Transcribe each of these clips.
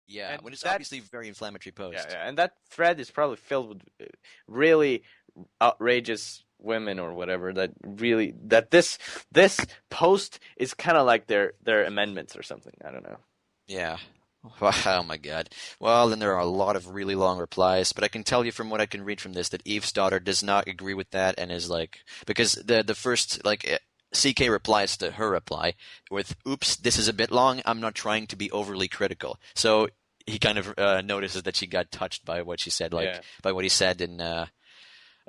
Yeah, And when it's that obviously a very inflammatory yeah, post. yeah, and that thread is probably filled with really outrageous women or whatever that really that this post is kind of like their amendments or something. I don't know. Yeah. Oh my God. Well, then there are a lot of really long replies, but I can tell you from what I can read from this that Eve's daughter does not agree with that and is like, because the first CK replies to her reply with, "Oops, this is a bit long. I'm not trying to be overly critical." So he kind of notices that she got touched by what she said, like Yeah, by what he said in a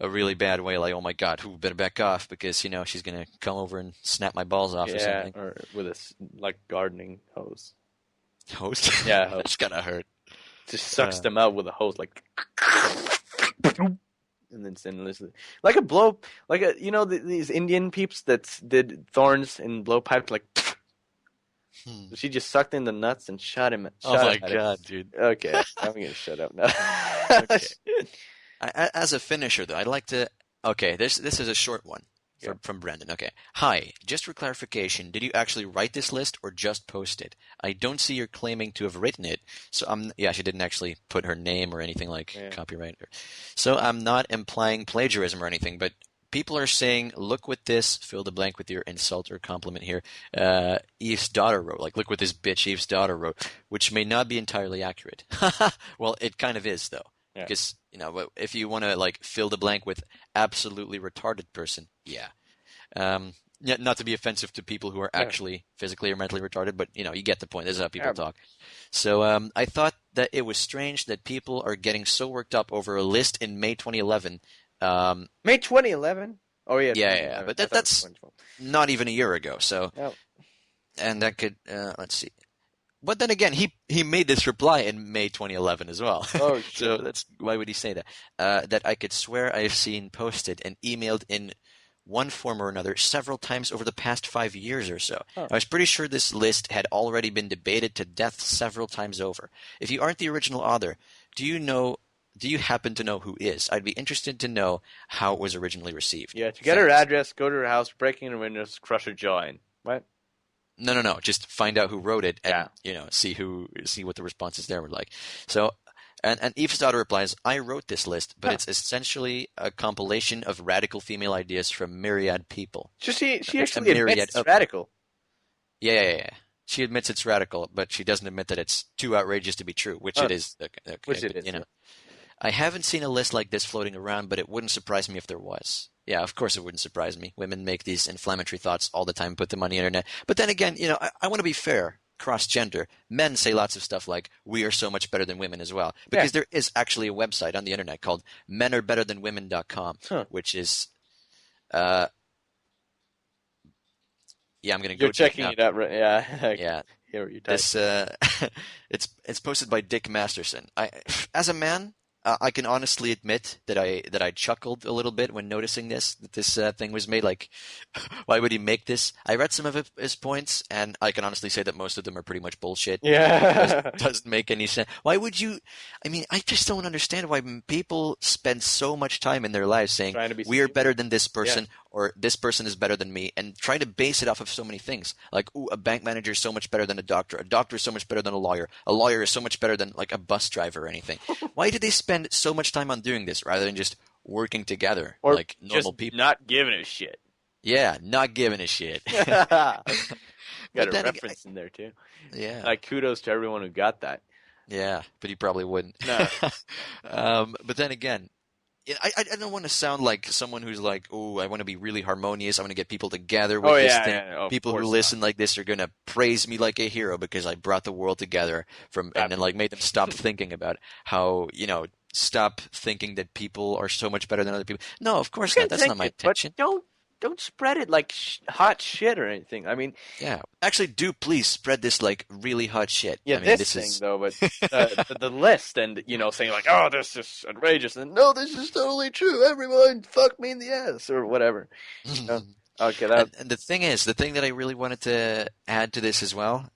really bad way, like, "Oh my God, who better back off because she's gonna come over and snap my balls off or yeah, something." or with a like gardening hose. Host, Yeah, hose. that's gonna hurt. Just sucks Uh, them out with a hose, like, and then listen, like a blow, like a these Indian peeps that did thorns and blowpipes, like. hmm. She just sucked in the nuts and Oh shot my him at him. God, dude. Okay, I'm gonna shut up now. Okay. As a finisher, though, I'd like to. Okay, this is a short one Yeah. from Brendan. Okay. Hi, just for clarification, did you actually write this list or just post it? I don't see you're claiming to have written it, so yeah, she didn't actually put her name or anything like Yeah. copyright. So I'm not implying plagiarism or anything, but people are saying, look what this, fill the blank with your insult or compliment here, Eve's daughter wrote. Like, look what this bitch Eve's daughter wrote, which may not be entirely accurate. Well, it kind of is, though. Yeah. Because, if you want to, like, fill the blank with absolutely retarded person, yeah. Yeah, not to be offensive to people who are Yeah. actually physically or mentally retarded, but, you get the point. This is how people Yeah. talk. So I thought that it was strange that people are getting so worked up over a list in May 2011. May 2011. Oh yeah, Yeah, 2011. but I thought it was that's 2012. not even a year ago. So, Oh. and that could, let's see. But then again, he made this reply in May 2011 as well. Oh So shit. that's why would he say that? That I could swear I've seen posted and emailed in one form or another several times over the past 5 years or so. Oh. I was pretty sure this list had already been debated to death several times over. If you aren't the original author, do you happen to know who is? I'd be interested to know how it was originally received. Yeah, to get her Thanks. address, go to her house, break in her windows, crush her jaw in. What? No. Just find out who wrote it and Yeah. see what the responses there were like. So, and Eve's daughter replies, "I wrote this list, but Huh. it's essentially a compilation of radical female ideas from myriad people." So she A actually admits myriad it's of radical. Yeah. She admits it's radical, but she doesn't admit that it's too outrageous to be true, which Oh, it is. Okay, which it but, is. Yeah. I haven't seen a list like this floating around, but it wouldn't surprise me if there was. Yeah, of course it wouldn't surprise me. Women make these inflammatory thoughts all the time, put them on the internet. But then again, I want to be fair, cross-gender. Men say lots of stuff like, we are so much better than women as well. Because there is actually a website on the internet called menarbetterthanwomen.com, Huh. which is, yeah, I'm going to go You're to it checking now. it out, right? Yeah. Yeah, Here you type. this, it's posted by Dick Masterson. As a man, I can honestly admit that I chuckled a little bit when noticing that this thing was made. Like, why would he make this? I read some of his points, and I can honestly say that most of them are pretty much bullshit. Yeah. Doesn't make any sense. Why would you? I mean, I just don't understand why people spend so much time in their lives saying Trying to be we are seen. better than this person or this person is better than me, and try to base it off of so many things. Like, ooh, a bank manager is so much better than a doctor is so much better than a lawyer is so much better than like a bus driver or anything. Why do they spend so much time on doing this rather than just working together Or like normal just people? not giving a shit. Yeah, not giving a shit. Got But a then reference in there too. yeah, Like kudos to everyone who got that. yeah, but you probably wouldn't. No. But then again, I don't want to sound like someone who's like, oh, I want to be really harmonious. I want to get people together with Oh this yeah, thing. yeah, of People who course listen like this are gonna praise me like a hero because I brought the world together and then like made them stop thinking about how stop thinking that people are so much better than other people. No, of course You not. can That's not think my it, but intention. don't spread it like hot shit or anything. I mean, Yeah, actually, do please spread this like really hot shit. yeah, I mean, this thing is though, but the list and saying like, oh, this is outrageous, and no, this is totally true. Everyone, fuck me in the ass or whatever. Okay, that and the thing that I really wanted to add to this as well,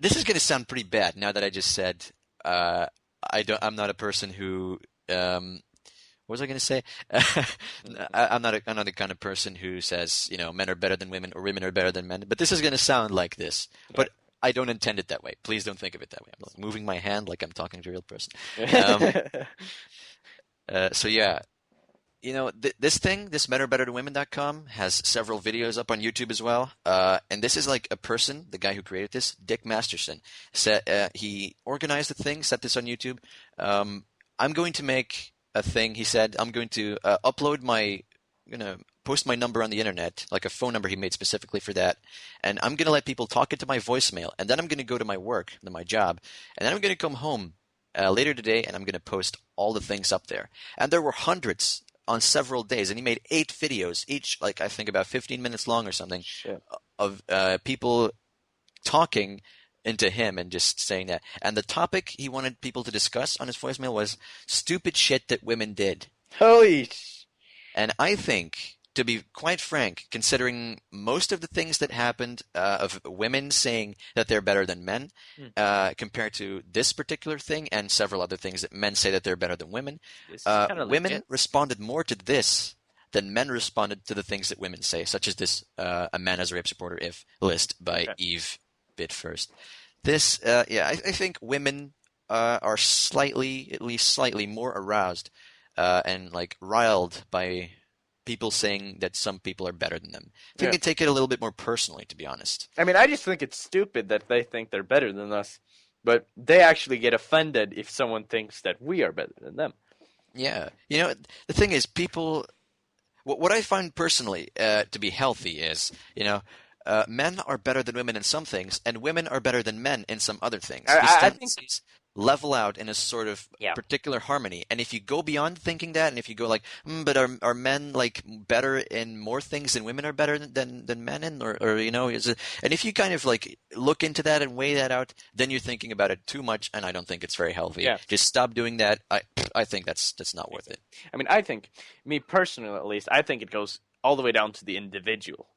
this is going to sound pretty bad now that I just said I'm not a person who what was I going to say? I'm not the kind of person who says men are better than women or women are better than men. But this is going to sound like this. But I don't intend it that way. Please don't think of it that way. I'm like moving my hand like I'm talking to a real person. Um, so yeah, this thing, this menarbetter-than-women.com has several videos up on YouTube as well. And this is like a person, the guy who created this, Dick Masterson, he organized the thing, set this on YouTube. I'm going to make a thing, he said. I'm going to post my number on the internet, like a phone number he made specifically for that. And I'm going to let people talk into my voicemail. And then I'm going to go to my work, to my job. And then I'm going to come home later today, and I'm going to post all the things up there. And there were hundreds on several days, and he made 8 videos, each like I think about 15 minutes long or something, of people talking into him and just saying that. And the topic he wanted people to discuss on his voicemail was stupid shit that women did. Holy! And I think, to be quite frank, considering most of the things that happened of women saying that they're better than men, compared to this particular thing and several other things that men say that they're better than women, women responded more to this than men responded to the things that women say, such as this "A Man as a Rape Supporter If" list by Eve Bit First. This, I think women are at least slightly more aroused and like riled by people saying that some people are better than them. I think they take it a little bit more personally, to be honest. I mean, I just think it's stupid that they think they're better than us, but they actually get offended if someone thinks that we are better than them. Yeah. The thing is, people... What I find personally to be healthy is, men are better than women in some things, and women are better than men in some other things. I think level out in a sort of particular harmony. And if you go beyond thinking that, and if you go like, but are men like better in more things than women are better than men in, or is it? And if you kind of like look into that and weigh that out, then you're thinking about it too much, and I don't think it's very healthy. Yeah. Just stop doing that. I think that's not worth it. I mean, I think, me personally at least, I think it goes all the way down to the individual.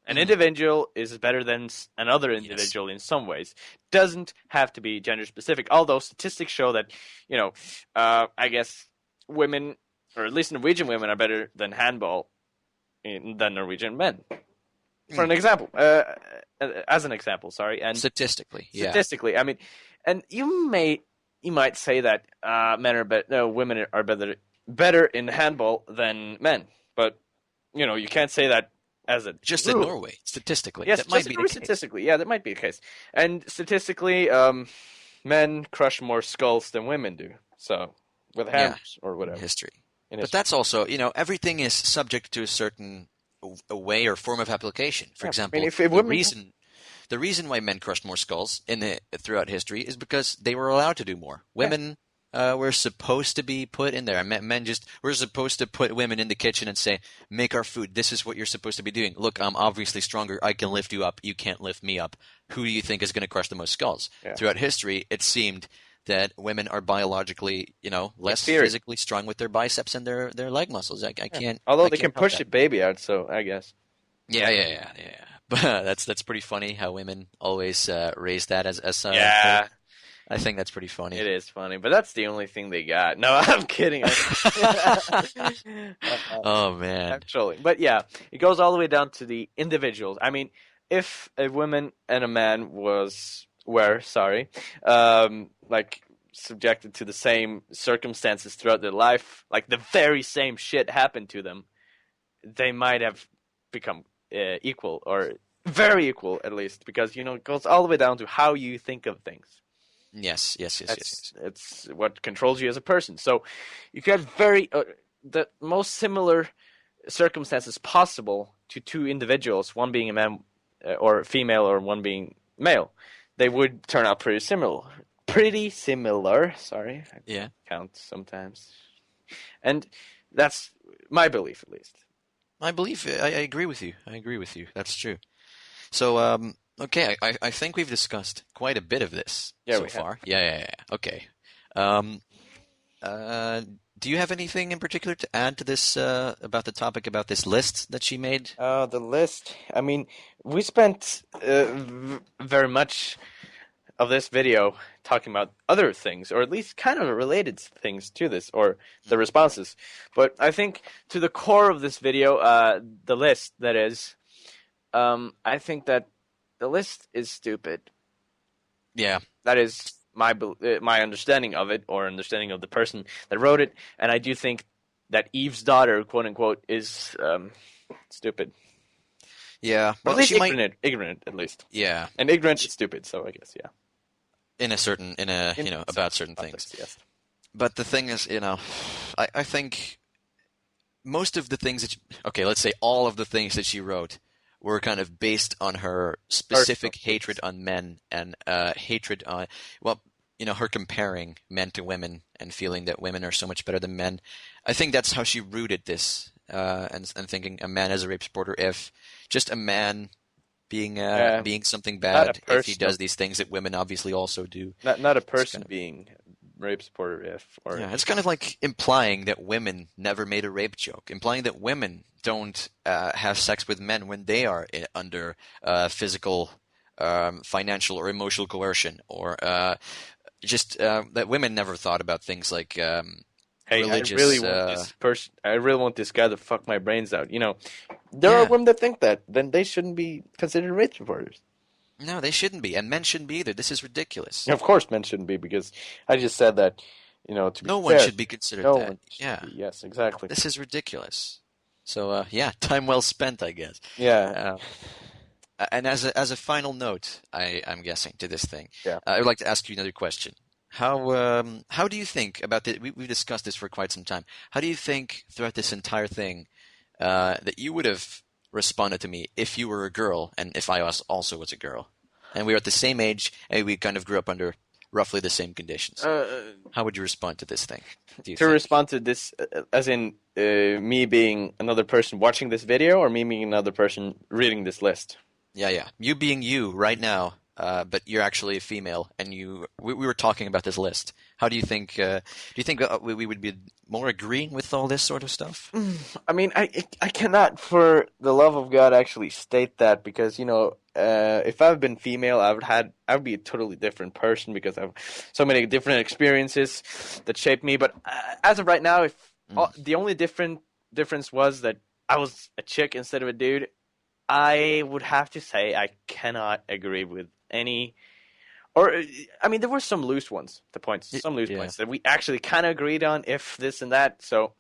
An individual is better than another individual in some ways. Doesn't have to be gender specific, although statistics show that, I guess women, or at least Norwegian women, are better than handball than Norwegian men. For an example, as an example, sorry. And statistically, I mean, and you might say that women are better in handball than men, but you can't say that. Just in Norway, statistically. Yes, that might be the statistically. Case. Yeah, that might be the case. And statistically, men crush more skulls than women do. So, with hammers or whatever. History. But that's also, everything is subject to a certain way or form of application. For example, the reason why men crushed more skulls throughout history is because they were allowed to do more. Women were supposed to be put in there. Men we're supposed to put women in the kitchen and say, make our food. This is what you're supposed to be doing. Look, I'm obviously stronger. I can lift you up. You can't lift me up. Who do you think is going to crush the most skulls? Yeah. Throughout history, it seemed that women are biologically, less physically strong with their biceps and their leg muscles. I can't. Although they can push a baby out, so I guess. Yeah. But that's pretty funny how women always raise that as I think that's pretty funny. It is funny, but that's the only thing they got. No, I'm kidding. Oh, man. Actually. But yeah, it goes all the way down to the individuals. I mean, if a woman and a man were subjected to the same circumstances throughout their life, like the very same shit happened to them, they might have become equal, or very equal at least, because, it goes all the way down to how you think of things. Yes. It's what controls you as a person. So you get the most similar circumstances possible to two individuals, one being a man or female, or one being male. They would turn out pretty similar. Sorry. I count sometimes. And that's my belief, at least. I agree with you. That's true. So, okay, I think we've discussed quite a bit of this so far. Yeah. Okay. Do you have anything in particular to add to this about the topic, about this list that she made? The list. I mean, we spent very much of this video talking about other things, or at least kind of related things to this, or the responses. But I think to the core of this video, the list, that is, I think that the list is stupid. Yeah. That is my understanding of it, or understanding of the person that wrote it. And I do think that Eve's daughter, quote unquote, is stupid. Yeah. Or at Well, least she might. ignorant at least. Yeah. And ignorant is stupid, so I guess, yeah. About certain things. Context, yes. But the thing is, I think most of the things okay, let's say all of the things that she wrote were kind of based on her specific hatred on men and hatred on, well, her comparing men to women and feeling that women are so much better than men. I think that's how she rooted this, and thinking a man as a rape supporter, if just a man being something bad if he does these things that women obviously also do. Not a person being rape supporter, it's kind of like implying that women never made a rape joke, implying that women don't have sex with men when they are under physical, financial, or emotional coercion, or just that women never thought about things like hey, religious. I really want this guy to fuck my brains out. There are women that think that. Then they shouldn't be considered rape supporters. No, they shouldn't be, and men shouldn't be either. This is ridiculous. Of course, men shouldn't be, because I just said that. To be no fair, one should be considered no that. One should yeah. Be. Yes, exactly. This is ridiculous. So time well spent, I guess. Yeah. And as a final note, I'm guessing to this thing, yeah. I would like to ask you another question. How do you think about the? We've discussed this for quite some time. How do you think throughout this entire thing that you would have responded to me if you were a girl and if I also was a girl, and we were at the same age and we kind of grew up under roughly the same conditions? How would you respond to this thing? Respond to this, as in me being another person watching this video, or me being another person reading this list? Yeah. You being you right now, but you're actually a female, and we were talking about this list. How do you think? Do you think we would be more agreeing with all this sort of stuff? I mean, I cannot, for the love of God, actually state that, because if I've been female, I would be a totally different person, because I have so many different experiences that shaped me. But as of right now, the only difference was that I was a chick instead of a dude, I would have to say I cannot agree with any. Or, I mean, there were some loose ones, points that we actually kind of agreed on, if this and that. So,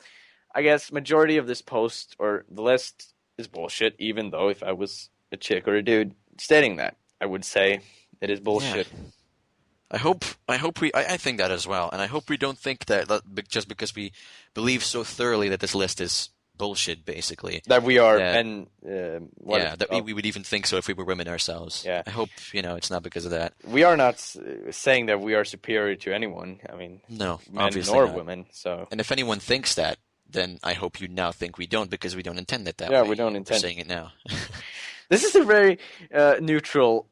I guess majority of this post, or the list, is bullshit, even though if I was a chick or a dude stating that, I would say it is bullshit. Yeah. I think that as well, and I hope we don't think that just because we believe so thoroughly that this list is bullshit, basically. That we are, we would even think so if we were women ourselves. Yeah. I hope, it's not because of that. We are not saying that we are superior to anyone. I mean, no, men nor women. So, and if anyone thinks that, then I hope you now think we don't, because we don't intend it that way. Yeah, we don't intend. We're saying it now. This is a very neutral.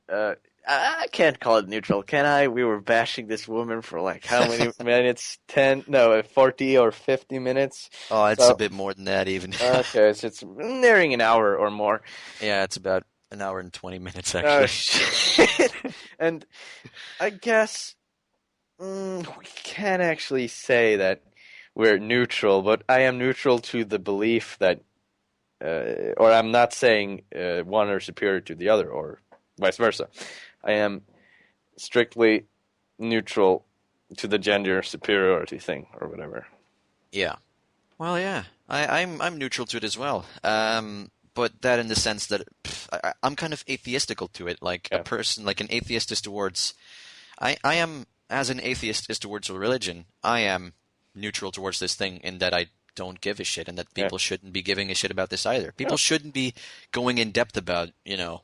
I can't call it neutral, can I? We were bashing this woman for like how many minutes? 40 or 50 minutes? Oh, it's a bit more than that even. Okay, so it's nearing an hour or more. Yeah, it's about an hour and 20 minutes, actually. Oh, shit. And I guess we can't actually say that we're neutral, but I am neutral to the belief that, or I'm not saying one are superior to the other, or vice versa. I am strictly neutral to the gender superiority thing, or whatever. Yeah. Well, yeah. I'm neutral to it as well. But that in the sense that I'm kind of atheistical to it. Like a person, like an atheist is towards... I am, as an atheist is towards a religion, I am neutral towards this thing in that I don't give a shit, and that people shouldn't be giving a shit about this either. People shouldn't be going in depth about,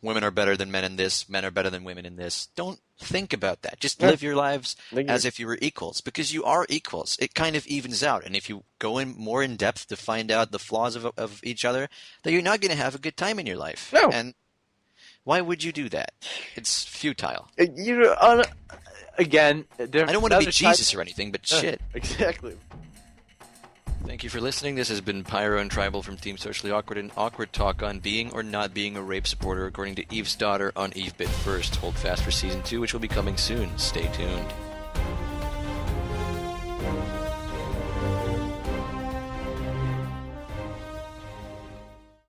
women are better than men in this, men are better than women in this. Don't think about that. Just live your lives as if you were equals, because you are equals. It kind of evens out, and if you go in more in depth to find out the flaws of each other, then you're not going to have a good time in your life. No. And why would you do that? It's futile. Again, I don't want to be Jesus or anything, but shit. Exactly. Thank you for listening. This has been Pyro and Tribal from Team Socially Awkward, and awkward talk on being or not being a rape supporter according to Eve's daughter on Eve Bit First. Hold fast for Season 2, which will be coming soon. Stay tuned.